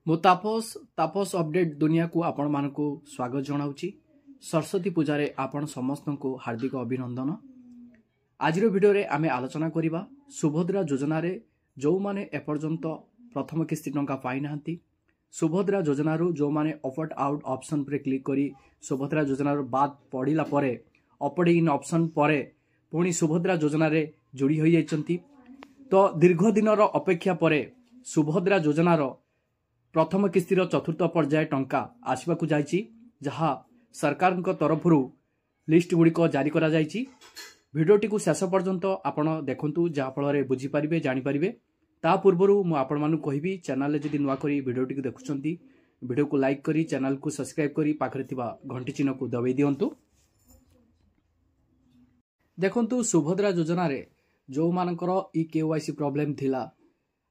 मो तापस तापस अपडेट दुनिया को आपण मानक स्वागत जनाऊँगी। सरस्वती पूजा आपण समस्त को हार्दिक अभिनंदन। आज वीडियो रे आमे आलोचना करिबा सुभद्रा योजना रे जो माने एपर्यंत प्रथम किस्ती टंका पाई नाहंती, सुभद्रा योजना रो जो माने ऑप्ट आउट ऑप्शन पर क्लिक करी सुभद्रा योजना रो बाद पढ़िला परे ऑप्ट इन ऑप्शन परे पुणी सुभद्रा योजना रे जोड़ी होई जाइछंती। तो दीर्घ दिन रो अपेक्षा परे सुभद्रा योजना रो प्रथम किस्तीर चतुर्थ पर्याय टंका आसवाकू जाइछि, जहा सरकार तरफरु लिस्ट गुड़िक जारी करा जाइछि। भिडियोटी को शेष पर्यंत आपण देखंतु जहाँफल बुझी पारिबे जानि पारिबे। ता पूर्वरु मु आपण मानु कहिबी चैनल रे जदि नुआ करी भिडियोटी को देखुछंती वीडियो को लाइक करी चैनल को सब्सक्राइब करी पाखरे थिबा घंटी चिन्ह को दबाई दियंतु। देखंतु सुभद्रा योजना रे जो मानकर ई केवाईसी प्रॉब्लम थिला,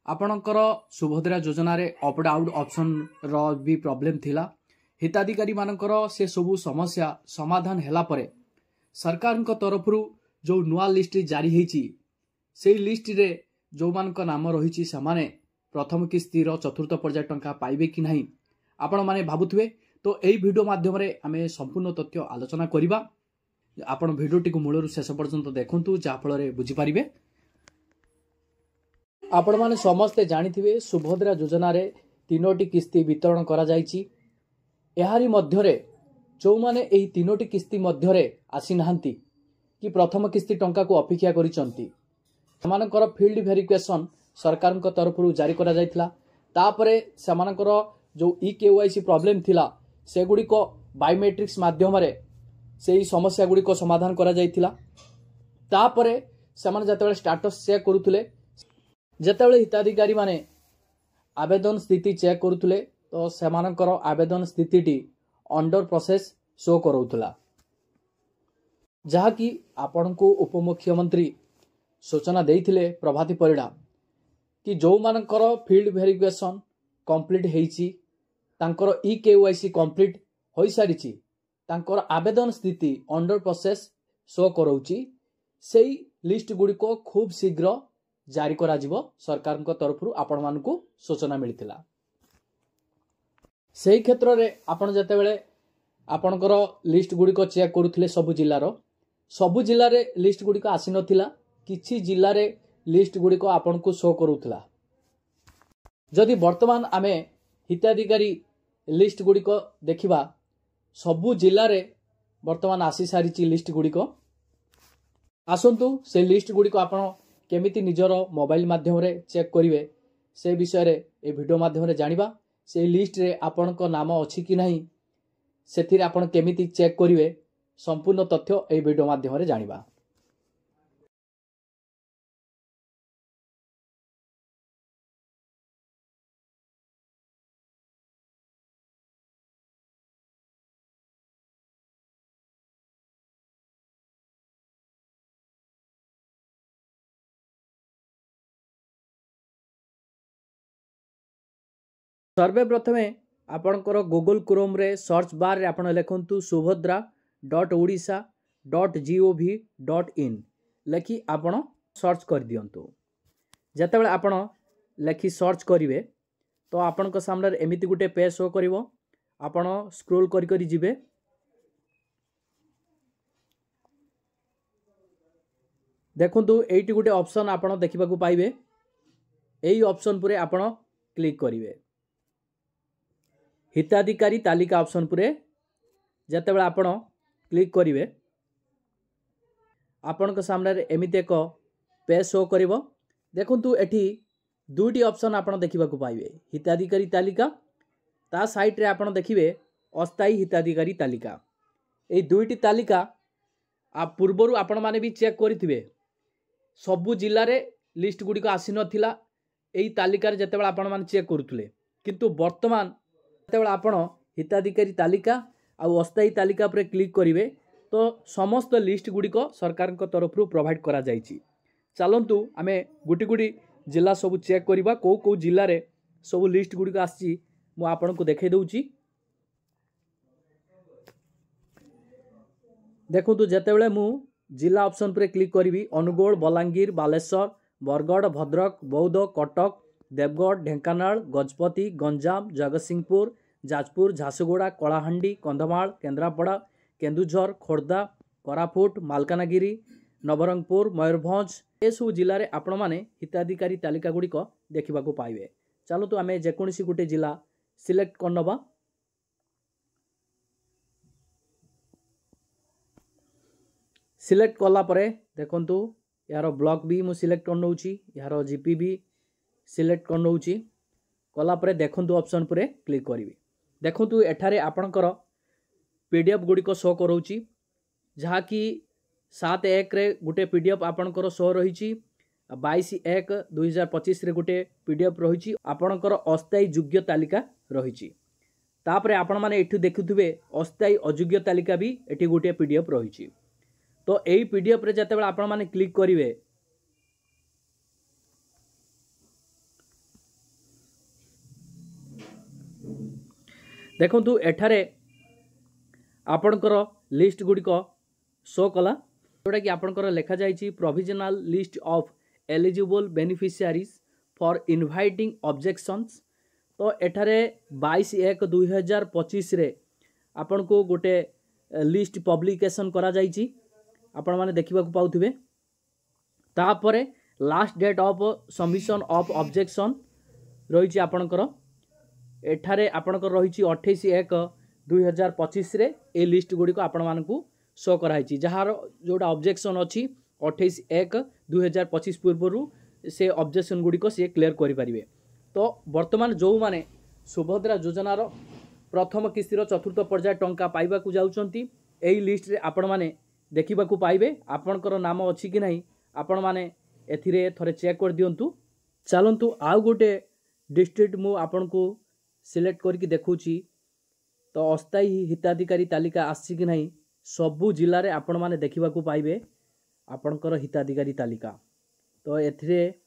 आपणकर सुभद्रा योजना रे ऑप्ट आउट ऑप्शन रो भी प्रॉब्लम थिला। हिताधिकारी मानकर से सबु समस्या समाधान हैला परे सरकार तरफरु जो नुआ लिस्ट जारी हेची से लिस्ट रे जो मानक नाम रही समाने प्रथम किस्तीर चतुर्थ पर्याय टंका पाइबे कि नहीं आपण माने भाबुथुवे। तो यही वीडियो माध्यम रे आमे संपूर्ण तथ्य आलोचना करिबा। आपण वीडियोटी को मूलरु शेष पर्यंत देखंतु जहाँफल बुझी पारिबे। आपण माने समस्ते जानिथिबे सुभद्रा योजना रे तीनोटी किस्ती वितरण करा जाइछि। एहारी मध्यरे जो माने एही तीनोटी किस्ती मध्यरे आसी नाहंती कि प्रथम किस्ती टंका को अपेक्षा करिसंती, समानकर फील्ड वेरिफिकेशन सरकार तरफरु जारी करा जाइथिला। तापरे समानकर जो ई केवाईसी प्रॉब्लम थिला से गुडी को बायोमेट्रिक्स माध्यम रे सेही समस्या गुडी को समाधान करा जाइथिला। तापरे समान जतबे स्टेटस चेक करूथले, जतबे हिताधिकारी माने आवेदन स्थिति चेक करूथले तो सेमानकर आवेदन स्थितिटी अंडर प्रोसेस शो करूथला, जहा कि आपण को उपमुख्यमंत्री सूचना देइथिले प्रभाती परिडा कि जो मानकर फील्ड वेरिफिकेशन कंप्लीट हेइची तांकर ई केवाईसी कंप्लीट होई सारिची, तांकर आवेदन स्थिति अंडर प्रोसेस शो करूची। सेही लिस्ट गुडी को खूब शीघ्र जारी करा जिवो सरकार तरफरु आपण मानकू सूचना मिलिथिला। सेही क्षेत्र रे आपण जतेबेले आपणकर लिस्ट गुडी को चेक करूथिले सबु जिल्ला रे लिस्ट गुडी को आसी नथिला, किछि जिल्ला रे लिस्ट गुडी को आपण को शो करूथिला। जदि वर्तमान आमे हिताधिकारी लिस्ट गुडी को देखिबा सबु जिल्ला रे वर्तमान आसी सारिची लिस्ट गुडी को। आसंतु से लिस्ट गुडी को आपण केमिति निजर मोबाइल माध्यम रे चेक करिवे से विषय रे ए वीडियो माध्यम रे जानिबा। से लिस्ट रे आपण को नाम अछि कि नहीं सेथिरे आपण केमिति चेक करिवे संपूर्ण तथ्य ए वीडियो माध्यम रे जानिबा। सर्वे प्रथमे आपणकर गूगल क्रोम रे सर्च बार रे आपण लिखंतु subhadra.odisha.gov.in लेखि आपण सर्च कर दियंतु। जतेबेले आपण लेखि सर्च करिवे तो आपण को सामने एमिति गुटे पेज शो करिवो। आपण स्क्रॉल करी करी जिवे, देखंतु एइटी गुटे ऑप्शन आपण देखिबा को पाइबे। एई ऑप्शन पुरे आपण क्लिक करिवे। हिताधिकारी तालिका ऑप्शन पुरे जतेबेले आपण क्लिक करिवे आपण को सामने एमिति एक पेज शो करिवो। देखंतु एठी दुईटी ऑप्शन आपण देखिबा को पाइबे, हिताधिकारी तालिका ता साइट रे आपण देखिबे अस्थायी हिताधिकारी तालिका। ए दुईटी तालिका पूर्वरु आपण माने भी चेक करिथिबे सबु जिल्ला रे लिस्ट गुडी को आसी नथिला एई तालिका रे जतेबेले आपण माने चेक करूथले, किंतु वर्तमान जतेबेले आपण हिताधिकारी तालिका आ अस्थायी तालिका पर क्लिक करिवे तो समस्त लिस्ट गुडी को सरकार तरफरु प्रोवाइड करा जाइछि। चलंतु आमे गुटी गुटी जिला सब चेक करिबा को जिल्ला रे सब लिस्ट गुडी को आछि मु आपण को देखाई दउछि। देखंतु जतेबेले मु जिला ऑप्शन पर क्लिक करिवि अनुगोल, बलांगीर, बालेश्वर, बरगढ़, भद्रक, बौद्ध, कटक, देवगढ़, ढेंकानाल, गजपति, गंजाम, जगतसिंहपुर, जाजपुर, झारसुगुड़ा, कलाहांडी, कंधमाल, केन्द्रापड़ा, केन्दुझर, खोर्धा, कोरापुट, मालकानगिरी, नवरंगपुर, मयूरभंज एसबू जिले में आपण मैंने हिताधिकारी तालिका गुड़िक देखा पाइबे। चलतु आम जेकोसी गोटे जिला सिलेक्ट करनवा। सिलेक्ट कला परे देखंतु यार ब्लॉक भी मु सिलेक्ट करनौची, यार जीपी भी सिलेक्ट करनौची। कला परे देखंतु ऑप्शन पर क्लिक करिवे। देखंतु एठारे आपणकर पीडीएफ गुड़िक शो करोची, जहा कि 7/1 रे गोटे पीडीएफ आपणकर शो रही, 22/1/2025 रे गोटे पीडीएफ रही, आपणकर अस्थायी योग्य तालिका रही। तापरे आपण माने एठु देखुथिबे अस्थायी अयोग्य तालिका भी एठी गोटे पीडीएफ रही। तो यही पीडीएफ रे जते आपण माने क्लिक करिवे देखंतु एठारे आपणकर लिस्ट गुड़िक शो कला, जोटा कि आपणकर लेखा जाइछि provisional list of eligible beneficiaries for inviting objections. तो एठारे 22/1/2025 रे आपण को गोटे लिस्ट पब्लिकेशन करा जाइछि, आपण माने देखिबा को पाउथिबे। तापरे last date of submission of objection रही आपणकर एठारे आपणकर रही 28/1/2025 रे ए लिस्ट गुड़िक आपण मानकू शो कराई, जार जोटा ऑब्जेक्शन अच्छी 28/1/2025 पूर्व से ऑब्जेक्शन गुड़िक सी क्लियर करें। तो वर्तमान जो माने सुभद्रा योजनार प्रथम किस्तिर चतुर्थ पर्याय टंका पाइबा को जाउचंती, एई लिस्ट रे आपण माने देखिबा को पाइबे आपणकर नाम अच्छी कि नहीं, आपण माने एथिरे थरे चेक कर दियंतु। चलंतु आउ गोटे डिस्ट्रिक्ट मु आपण को सिलेक्ट करके देखुची, तो अस्थायी हिताधिकारी तालिका आसी कि नहीं सबू जिले में आपण माने देखिबा को पाइबे आपणकर हिताधिकारी तालिका। तो एथिरे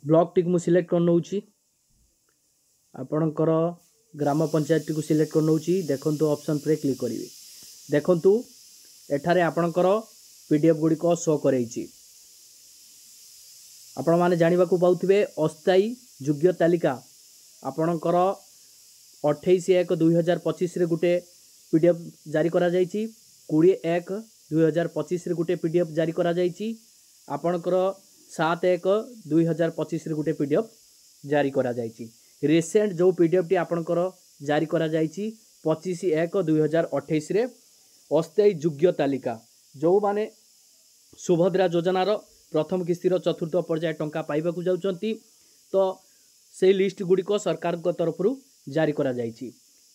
ब्लॉक टी मु सिलेक्ट कर नउची, आपणकर ग्राम पंचायत टी सिलेक्ट कर नउची। देखंतु ऑप्शन पर क्लिक करिवे। देखंतु एठारे आपणकर पीडीएफ गुड़िक शो करैछि। आपण माने जानिबा को पाउथिबे अस्थायी योग्य तालिका आपणकर 28/1/2025 रे गोटे पीडीएफ जारी करा जाइछि, 20/1/2025 रे गोटे पीडीएफ जारी करा जाइछि, आपणकर 7/1/2025 रे गोटे पीडीएफ जारी करा जाइछि। रिसेंट जो पीडीएफ टी आपणकर जारी करा जाइछि 25/1/2028 रे अस्थायी योग्य तालिका जो माने सुभद्रा योजनार प्रथम किस्तिर चतुर्थ पर्याय टंका पाइबा को जाउचंती, तो से लिस्ट गुड़िक सरकार तरफ जारी करा जाइछि।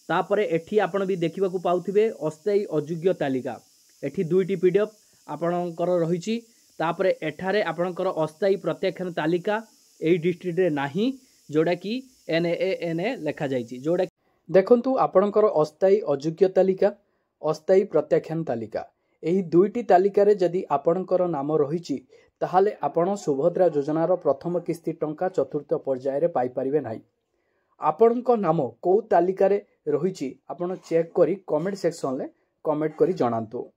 तापरे एठी आपण भी देखिबा को पाउथिबे अस्थायी अयोग्य तालिका, एठी दुईटी पीडीएफ आपणकर रहिछि। तापरे एठारे आपणकर अस्थायी प्रत्याख्यान तालिका एई डिस्ट्रिक्ट रे नाही, जोडा कि NANA लेखा जाइछि। जोडा देखंतु आपणकर अस्थायी अयोग्य तालिका, अस्थायी प्रत्याख्यान तालिका, एही दुईटी तालिका रे जदि आपणकर नाम रहिछि ताहाले आपण सुभद्रा योजनार प्रथम किस्ती टंका चतुर्थ पर्याय रे पाई परिबे नाही। आपणक नाम को तालिका रे रहिछि आपण चेक करी कमेंट सेक्शन ले कमेंट करी जणांतु।